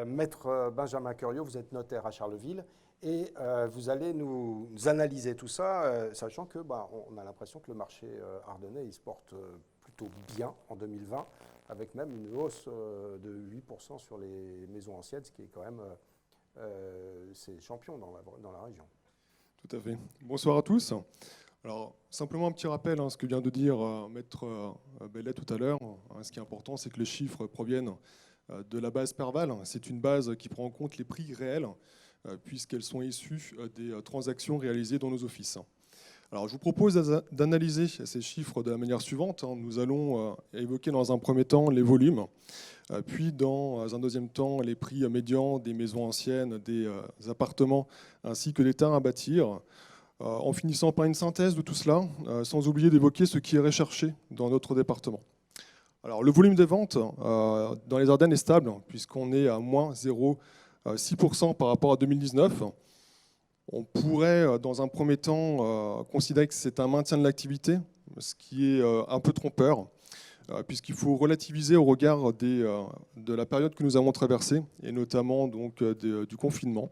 Maître Benjamin Curiot, vous êtes notaire à Charleville et vous allez nous analyser tout ça, sachant que on a l'impression que le marché ardennais il se porte plutôt bien en 2020, avec même une hausse de 8% sur les maisons anciennes, ce qui est quand même c'est champion dans la région. Tout à fait. Bonsoir à tous. Alors, simplement un petit rappel, ce que vient de dire Maître Bellet tout à l'heure. Ce qui est important, c'est que les chiffres proviennent de la base Perval. C'est une base qui prend en compte les prix réels, puisqu'elles sont issues des transactions réalisées dans nos offices. Alors, je vous propose d'analyser ces chiffres de la manière suivante. Nous allons évoquer dans un premier temps les volumes, puis dans un deuxième temps les prix médians des maisons anciennes, des appartements, ainsi que des terrains à bâtir, en finissant par une synthèse de tout cela, sans oublier d'évoquer ce qui est recherché dans notre département. Alors, le volume des ventes dans les Ardennes est stable, puisqu'on est à moins 0,6% par rapport à 2019. On pourrait, dans un premier temps, considérer que c'est un maintien de l'activité, ce qui est un peu trompeur, puisqu'il faut relativiser au regard de la période que nous avons traversée, et notamment donc, du confinement,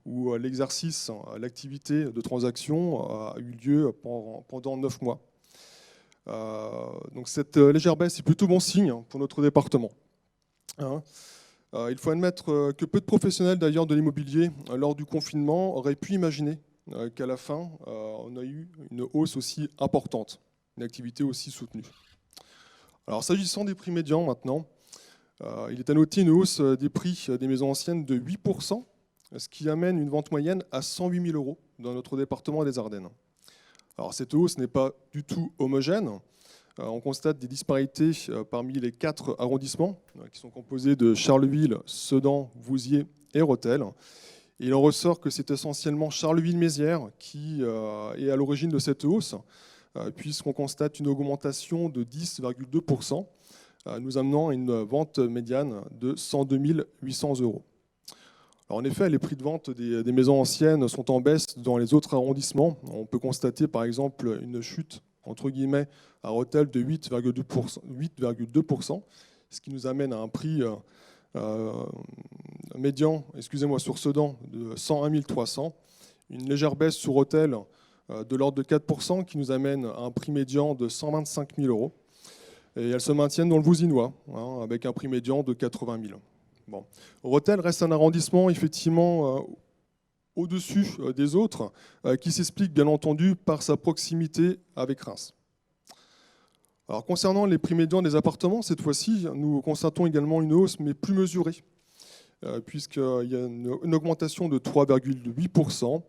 où l'exercice, l'activité de transaction a eu lieu pendant 9 mois. Donc cette légère baisse est plutôt bon signe pour notre département. Il faut admettre que peu de professionnels d'ailleurs de l'immobilier, lors du confinement, auraient pu imaginer qu'à la fin, on a eu une hausse aussi importante, une activité aussi soutenue. Alors s'agissant des prix médians maintenant, il est à noter une hausse des prix des maisons anciennes de 8%, ce qui amène une vente moyenne à 108 000 € dans notre département des Ardennes. Alors cette hausse n'est pas du tout homogène. On constate des disparités parmi les 4 arrondissements qui sont composés de Charleville, Sedan, Vouziers et Rethel. Et il en ressort que c'est essentiellement Charleville-Mézières qui est à l'origine de cette hausse, puisqu'on constate une augmentation de 10,2%, nous amenant à une vente médiane de 102 800 €. Alors en effet, les prix de vente des maisons anciennes sont en baisse dans les autres arrondissements. On peut constater par exemple une chute entre guillemets à Rethel de 8,2%, ce qui nous amène à un prix médian, sur Sedan de 101 300, une légère baisse sur Rethel de l'ordre de 4%, qui nous amène à un prix médian de 125 000 €. Et elles se maintiennent dans le Vouzinois, avec un prix médian de 80 000 €. Bon. Rethel reste un arrondissement effectivement au-dessus des autres, qui s'explique bien entendu par sa proximité avec Reims. Alors, concernant les prix médians des appartements, cette fois-ci, nous constatons également une hausse, mais plus mesurée, puisqu'il y a une augmentation de 3,8%,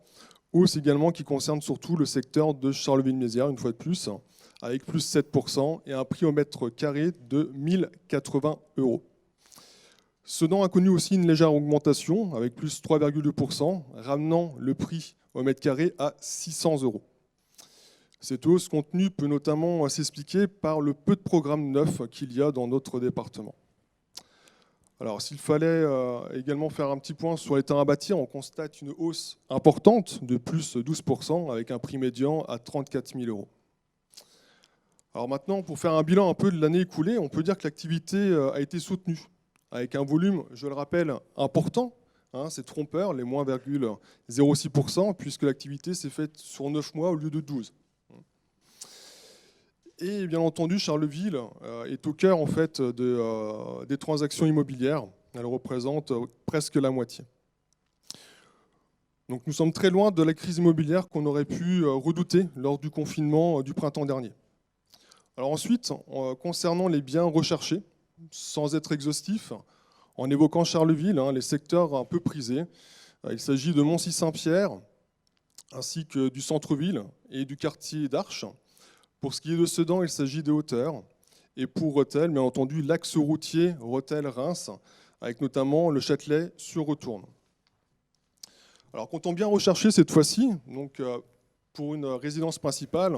hausse également qui concerne surtout le secteur de Charleville-Mézières, une fois de plus, avec plus 7% et un prix au mètre carré de 1 080 €. Sedan a connu aussi une légère augmentation, avec plus 3,2%, ramenant le prix au mètre carré à 600 €. Cette hausse contenue peut notamment s'expliquer par le peu de programmes neufs qu'il y a dans notre département. Alors, s'il fallait également faire un petit point sur les terrains à bâtir, on constate une hausse importante de plus 12%, avec un prix médian à 34 000 €. Alors maintenant, pour faire un bilan un peu de l'année écoulée, on peut dire que l'activité a été soutenue, avec un volume, je le rappelle, important. C'est trompeur, les moins 0,06%, puisque l'activité s'est faite sur 9 mois au lieu de 12. Et bien entendu, Charleville est au cœur en fait, des transactions immobilières. Elle représente presque la moitié. Donc nous sommes très loin de la crise immobilière qu'on aurait pu redouter lors du confinement du printemps dernier. Alors ensuite, concernant les biens recherchés, sans être exhaustif, en évoquant Charleville, les secteurs un peu prisés, il s'agit de Moncy-Saint-Pierre, ainsi que du centre-ville et du quartier d'Arches. Pour ce qui est de Sedan, il s'agit des hauteurs. Et pour Rethel, bien entendu, l'axe routier Rethel-Reims, avec notamment le Châtelet sur Retourne. Alors, comptons bien rechercher cette fois-ci, donc pour une résidence principale,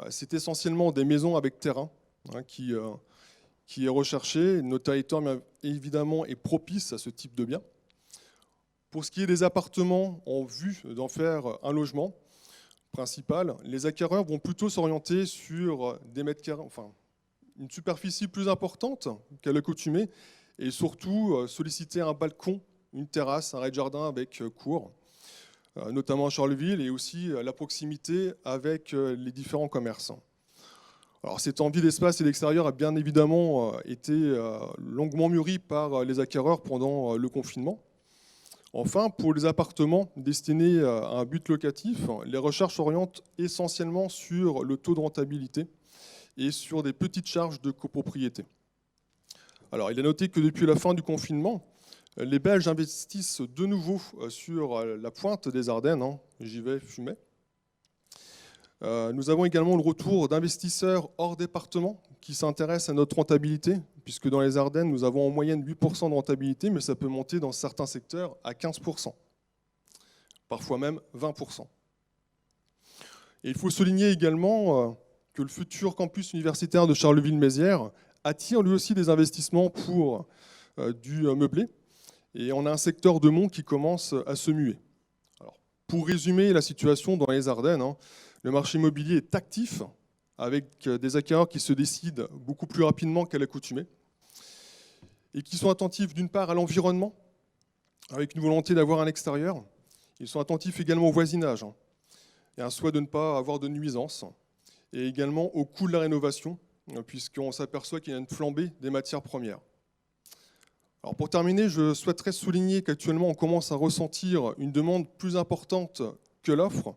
c'est essentiellement des maisons avec terrain qui est recherché. Notre territoire, évidemment, est propice à ce type de bien. Pour ce qui est des appartements en vue d'en faire un logement principal, les acquéreurs vont plutôt s'orienter sur des mètres carrés, enfin, une superficie plus importante qu'à l'accoutumée et surtout solliciter un balcon, une terrasse, un rez-de-jardin avec cour, notamment à Charleville, et aussi la proximité avec les différents commerces. Alors, cette envie d'espace et d'extérieur a bien évidemment été longuement mûrie par les acquéreurs pendant le confinement. Enfin, pour les appartements destinés à un but locatif, les recherches s'orientent essentiellement sur le taux de rentabilité et sur des petites charges de copropriété. Alors, il est noté que depuis la fin du confinement, les Belges investissent de nouveau sur la pointe des Ardennes, Givet, Fumet. Nous avons également le retour d'investisseurs hors département qui s'intéressent à notre rentabilité, puisque dans les Ardennes, nous avons en moyenne 8% de rentabilité, mais ça peut monter dans certains secteurs à 15%, parfois même 20%. Et il faut souligner également que le futur campus universitaire de Charleville-Mézières attire lui aussi des investissements pour du meublé, et on a un secteur de Mont qui commence à se muer. Alors, pour résumer la situation dans les Ardennes, le marché immobilier est actif, avec des acquéreurs qui se décident beaucoup plus rapidement qu'à l'accoutumée, et qui sont attentifs d'une part à l'environnement, avec une volonté d'avoir un extérieur. Ils sont attentifs également au voisinage, et un souhait de ne pas avoir de nuisances, et également au coût de la rénovation, puisqu'on s'aperçoit qu'il y a une flambée des matières premières. Alors pour terminer, je souhaiterais souligner qu'actuellement on commence à ressentir une demande plus importante que l'offre,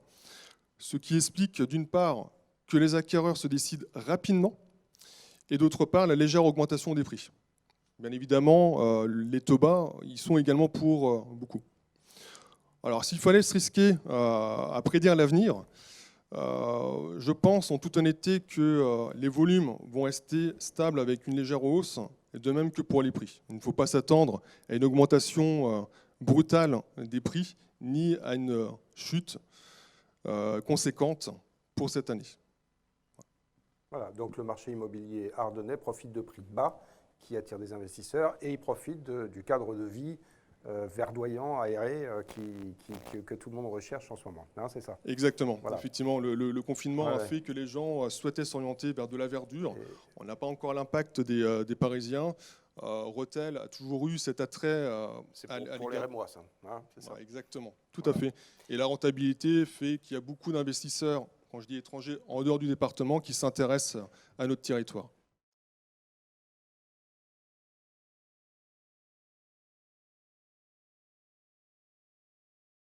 ce qui explique d'une part que les acquéreurs se décident rapidement et d'autre part la légère augmentation des prix. Bien évidemment, les taux bas y sont également pour beaucoup. Alors s'il fallait se risquer à prédire l'avenir, je pense en toute honnêteté que les volumes vont rester stables avec une légère hausse, et de même que pour les prix. Il ne faut pas s'attendre à une augmentation brutale des prix, ni à une chute conséquente pour cette année. Voilà, donc le marché immobilier ardennais profite de prix bas qui attirent des investisseurs et il profite du cadre de vie verdoyant, aéré, que tout le monde recherche en ce moment. Hein, c'est ça. Exactement. Voilà. Effectivement, le confinement a fait que les gens souhaitaient s'orienter vers de la verdure. On n'a pas encore l'impact des Parisiens. Rethel a toujours eu cet attrait c'est pour les Rémois, ça. Hein, c'est ça. Ouais, exactement, tout à fait. Et la rentabilité fait qu'il y a beaucoup d'investisseurs, quand je dis étrangers, en dehors du département, qui s'intéressent à notre territoire.